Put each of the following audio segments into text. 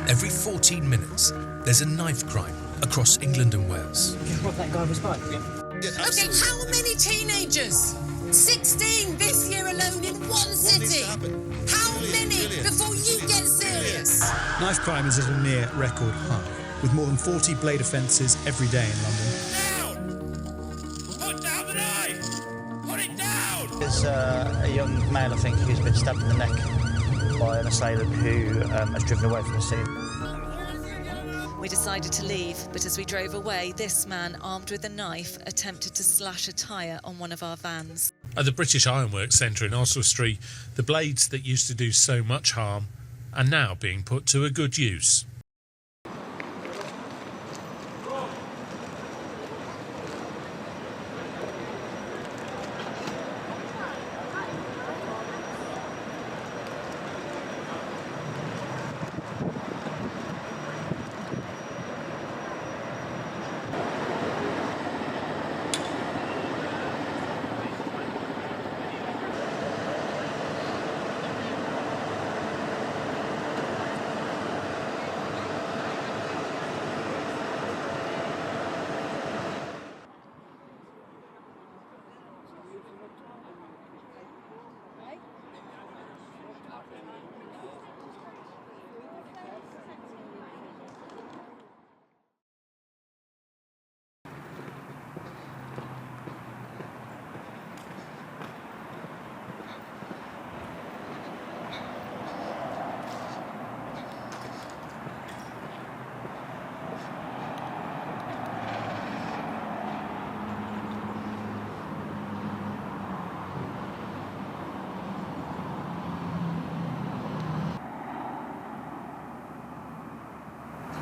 Every 14 minutes, there's a knife crime across England and Wales. What that guy was like? Okay, how many teenagers? 16 this year alone in one city. How many before you get serious? Knife crime is at a near record high, with more than 40 blade offences every day in London. Down! Put down the knife! Put it down! There's a young male, I think, who's been stabbed in the neck by an assailant who has driven away from the scene. We decided to leave, but as we drove away, this man, armed with a knife, attempted to slash a tyre on one of our vans. At the British Ironworks Centre in Oswestry, the blades that used to do so much harm are now being put to a good use.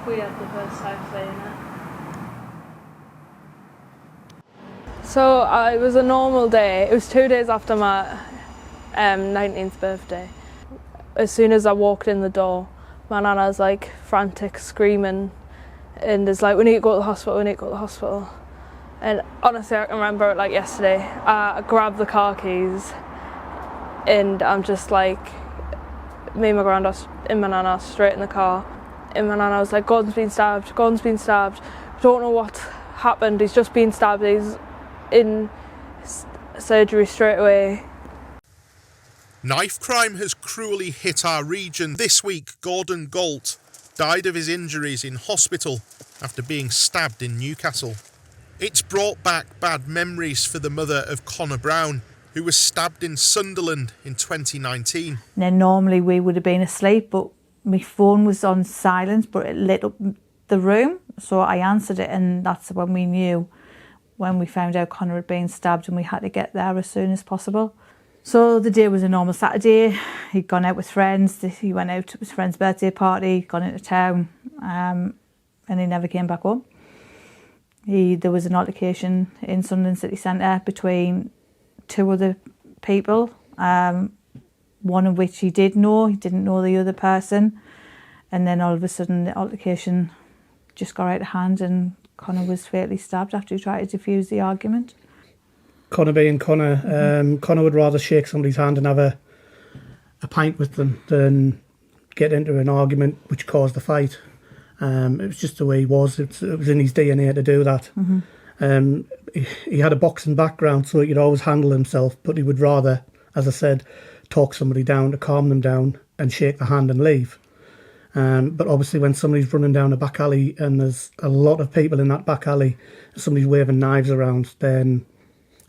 We had the first time playing it. So it was a normal day. It was 2 days after my 19th birthday. As soon as I walked in the door, my nana's like frantic, screaming, and it's like, we need to go to the hospital, we need to go to the hospital. And honestly, I can remember it like yesterday. I grabbed the car keys and I'm just like, me and my granddad and my nana straight in the car. And my nana was like, Gordon's been stabbed, Gordon's been stabbed. We don't know what happened, he's just been stabbed, he's in surgery straight away. Knife crime has cruelly hit our region. This week, Gordon Galt died of his injuries in hospital after being stabbed in Newcastle. It's brought back bad memories for the mother of Connor Brown, who was stabbed in Sunderland in 2019. Now, normally we would have been asleep, but my phone was on silent, but it lit up the room, so I answered it, and that's when we knew, when we found out Connor had been stabbed, and we had to get there as soon as possible. So the day was a normal Saturday. He'd gone out with friends. He went out to his friend's birthday party, gone into town, and he never came back home. There was an altercation in Sunderland City Centre between two other people. One of which he did know, he didn't know the other person. And then all of a sudden the altercation just got out of hand and Connor was fatally stabbed after he tried to defuse the argument. Connor being Connor, Connor would rather shake somebody's hand and have a pint with them than get into an argument which caused the fight. It was just the way he was. It was in his DNA to do that. He had a boxing background, so he could always handle himself, but he would rather, as I said, talk somebody down to calm them down and shake the hand and leave. But obviously when somebody's running down a back alley and there's a lot of people in that back alley, somebody's waving knives around, then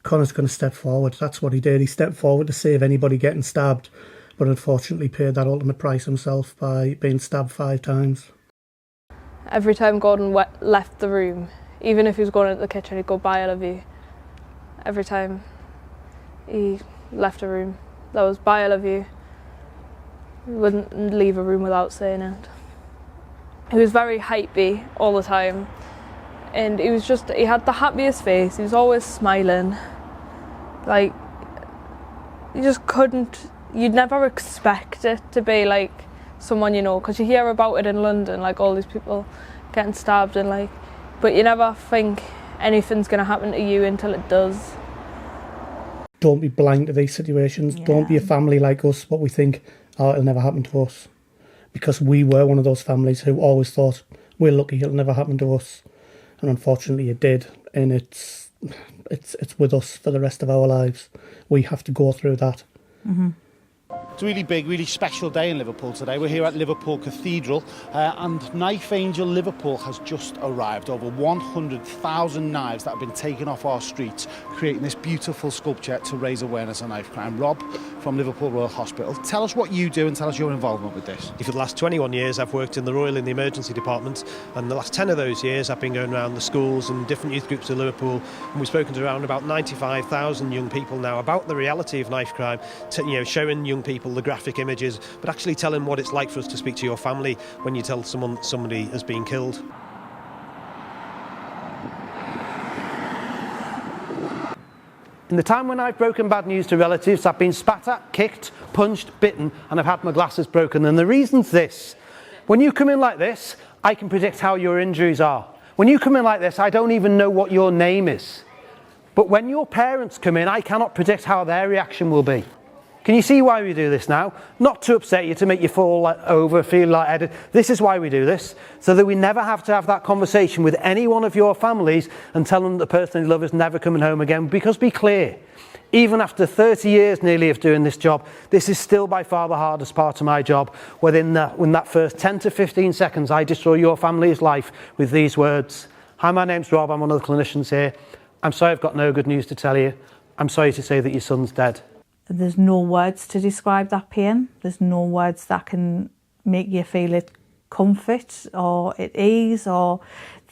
Connor's going to step forward. That's what he did. He stepped forward to save anybody getting stabbed, but unfortunately paid that ultimate price himself by being stabbed 5 times. Every time Gordon left the room, even if he was going into the kitchen, he'd go, "Bye, I love you." Every time he left a room, that was "Bye, I love you." He wouldn't leave a room without saying it. He was very hypey all the time, and he had the happiest face. He was always smiling. Like, you'd never expect it to be like someone you know, because you hear about it in London, like all these people getting stabbed, and but you never think anything's going to happen to you until it does. Don't be blind to these situations. Yeah. Don't be a family like us, what we think, oh, it'll never happen to us. because we were one of those families who always thought, we're lucky, it'll never happen to us. And unfortunately it did, and it's with us for the rest of our lives. We have to go through that. Mm-hmm. It's a really big, really special day in Liverpool today. We're here at Liverpool Cathedral and Knife Angel Liverpool has just arrived. Over 100,000 knives that have been taken off our streets, creating this beautiful sculpture to raise awareness on knife crime. Rob from Liverpool Royal Hospital, tell us what you do and tell us your involvement with this. For the last 21 years I've worked in the Royal in the emergency department, and the last 10 of those years I've been going around the schools and different youth groups in Liverpool, and we've spoken to around about 95,000 young people now about the reality of knife crime, showing young people the graphic images, but actually telling what it's like for us to speak to your family when you tell someone that somebody has been killed. In the time when I've broken bad news to relatives, I've been spat at, kicked, punched, bitten, and I've had my glasses broken. And the reason's this: when you come in like this, I can predict how your injuries are. When you come in like this, I don't even know what your name is. But when your parents come in, I cannot predict how their reaction will be. Can you see why we do this now? Not to upset you, to make you fall over, feel lightheaded. This is why we do this, so that we never have to have that conversation with any one of your families and tell them the person they love is never coming home again. Because be clear, even after 30 years nearly of doing this job, this is still by far the hardest part of my job. Within that first 10 to 15 seconds, I destroy your family's life with these words. Hi, my name's Rob, I'm one of the clinicians here. I'm sorry I've got no good news to tell you. I'm sorry to say that your son's dead. There's no words to describe that pain. There's no words that can make you feel it comfort or at ease, or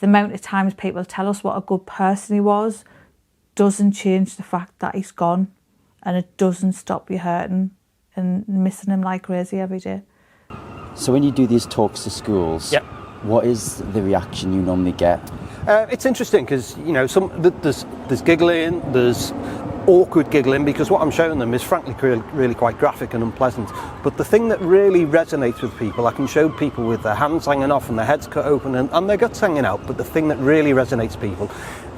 the amount of times people tell us what a good person he was doesn't change the fact that he's gone, and it doesn't stop you hurting and missing him like crazy every day. So when you do these talks to schools, yep, what is the reaction you normally get? It's interesting because, there's giggling, there's awkward giggling, because what I'm showing them is frankly really quite graphic and unpleasant. But the thing that really resonates with people, I can show people with their hands hanging off and their heads cut open and their guts hanging out, but the thing that really resonates people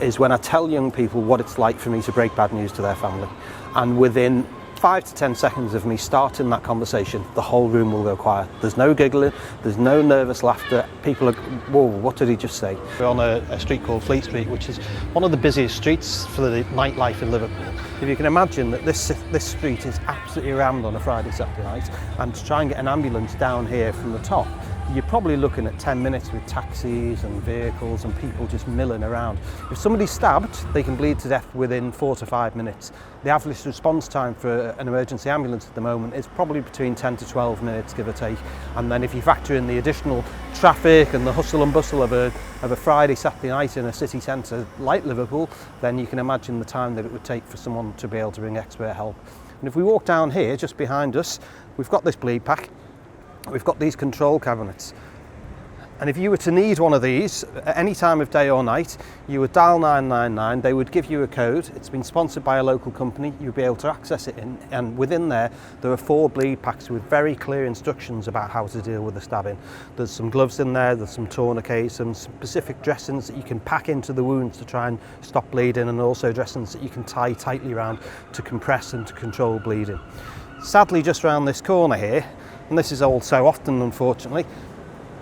is when I tell young people what it's like for me to break bad news to their family. And within 5 to 10 seconds of me starting that conversation, the whole room will go quiet. There's no giggling, there's no nervous laughter. People are, whoa, what did he just say? We're on a street called Fleet Street, which is one of the busiest streets for the nightlife in Liverpool. If you can imagine that this street is absolutely rammed on a Friday, Saturday night, and to try and get an ambulance down here from the top, you're probably looking at 10 minutes with taxis and vehicles and people just milling around. If somebody's stabbed, they can bleed to death within 4 to 5 minutes. The average response time for an emergency ambulance at the moment is probably between 10 to 12 minutes, give or take. And then if you factor in the additional traffic and the hustle and bustle of a Friday, Saturday night in a city centre like Liverpool, then you can imagine the time that it would take for someone to be able to bring expert help. And if we walk down here, just behind us, we've got this bleed pack. We've got these control cabinets, and if you were to need one of these at any time of day or night, you would dial 999, they would give you a code. It's been sponsored by a local company, you'll be able to access it and within there are 4 bleed packs with very clear instructions about how to deal with the stabbing. There's some gloves in there's some tourniquets, some specific dressings that you can pack into the wounds to try and stop bleeding, and also dressings that you can tie tightly around to compress and to control bleeding. Sadly, just around this corner here, and this is all so often unfortunately,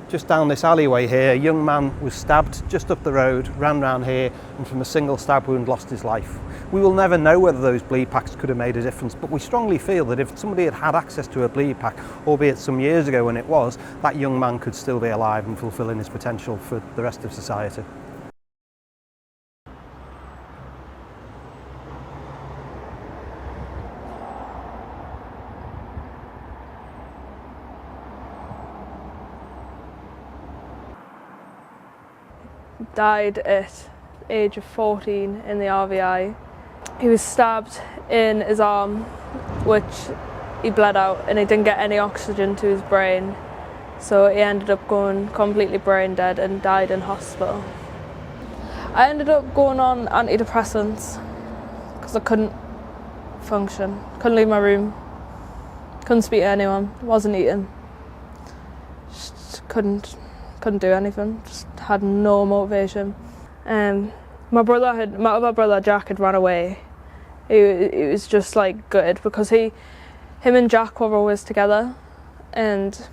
just down this alleyway here, a young man was stabbed just up the road, ran round here, and from a single stab wound lost his life. We will never know whether those bleed packs could have made a difference, but we strongly feel that if somebody had had access to a bleed pack, albeit some years ago when it was, that young man could still be alive and fulfilling his potential for the rest of society. Died at the age of 14 in the RVI. He was stabbed in his arm, which he bled out, and he didn't get any oxygen to his brain, so he ended up going completely brain dead and died in hospital. I ended up going on antidepressants because I couldn't function, couldn't leave my room, couldn't speak to anyone, wasn't eating, just couldn't do anything, just had no motivation. My other brother Jack had run away. He was just like gutted because him and Jack were always together, and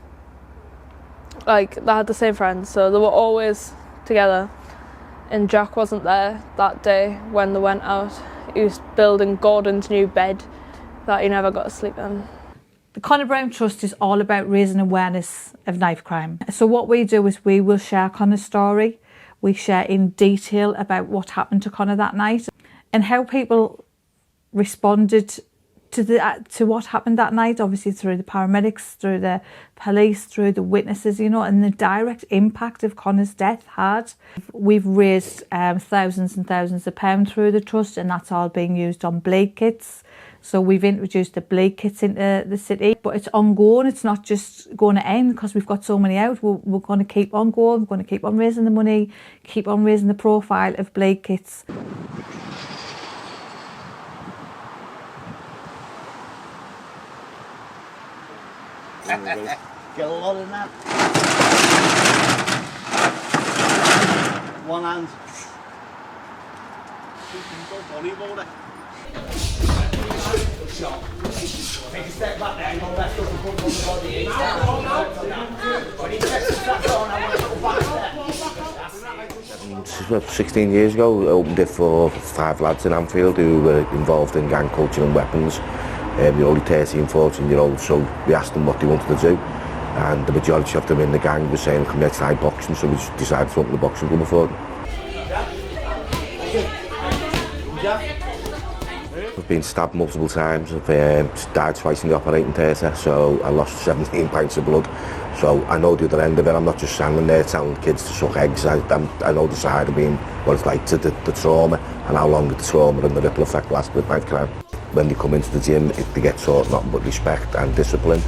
like they had the same friends, so they were always together. And Jack wasn't there that day when they went out. He was building Gordon's new bed that he never got to sleep in. The Conor Brown Trust is all about raising awareness of knife crime. So what we do is we will share Conor's story. We share in detail about what happened to Conor that night and how people responded to what happened that night, obviously through the paramedics, through the police, through the witnesses, you know, and the direct impact of Conor's death had. We've raised thousands and thousands of pounds through the trust, and that's all being used on bleed kits. So we've introduced the bleed kits into the city, but it's ongoing. It's not just going to end because we've got so many out. We're going to keep on going. We're going to keep on raising the money, keep on raising the profile of bleed kits. Get a lot in that. One hand. Take a step back there, go left up and put on the body. When he presses that on, I want to go back there. 16 years ago, I opened it for 5 lads in Anfield who were involved in gang culture and weapons. They were only 13, 14-year-olds, so we asked them what they wanted to do. And the majority of them in the gang were saying, come let's try boxing, so we just decided to open the boxing club for them. I've been stabbed multiple times. I've died twice in the operating theatre, so I lost 17 pints of blood. So I know the other end of it. I'm not just standing there telling kids to suck eggs. I know the side of being what it's like to the trauma and how long the trauma and the ripple effect lasts with knife crime. When they come into the gym, they get taught nothing but respect and discipline.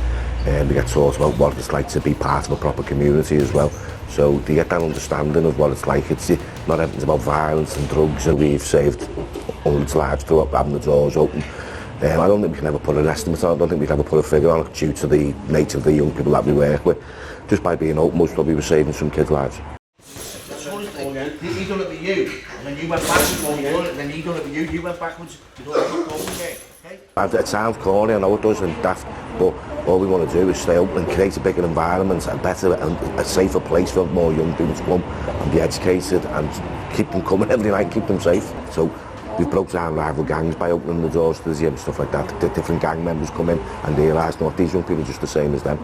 They get taught about what it's like to be part of a proper community as well. So they get that understanding of what it's like. It's not everything's about violence and drugs, and we've saved hundreds of lives through having the doors open. I don't think we can ever put an estimate on it. I don't think we can ever put a figure on it due to the nature of the young people that we work with. Just by being open, most probably we're saving some kids' lives. He done it with you, and then you went backwards, and then he done it with you, you went backwards. You don't have to go again. It sounds corny, I know it does, and daft, but all we want to do is stay open and create a bigger environment, a better and a safer place for more young people to come and be educated and keep them coming every night, keep them safe. So we've broke down rival gangs by opening the doors to the gym, stuff like that. The different gang members come in and they realise, no, these young people are just the same as them.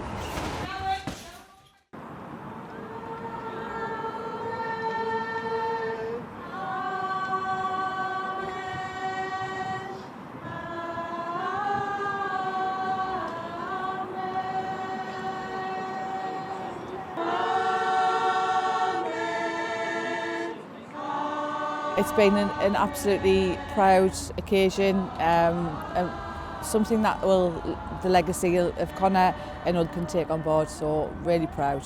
It's been an absolutely proud occasion, something that the legacy of Conor and us can take on board, so really proud.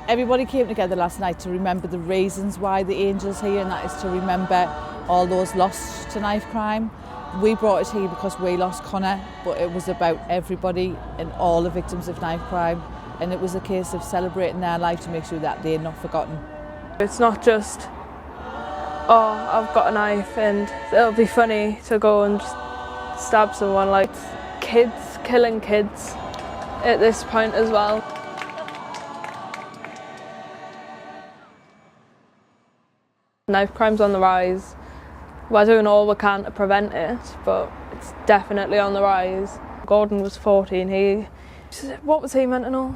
Everybody came together last night to remember the reasons why the Angel's here, and that is to remember all those lost to knife crime. We brought it here because we lost Conor, but it was about everybody and all the victims of knife crime, and it was a case of celebrating their life to make sure that they're not forgotten. It's not just, oh, I've got a knife and it'll be funny to go and just stab someone. Like, kids, killing kids at this point as well. Knife crime's on the rise. We're doing all we can to prevent it, but it's definitely on the rise. Gordon was 14, what was he meant to know?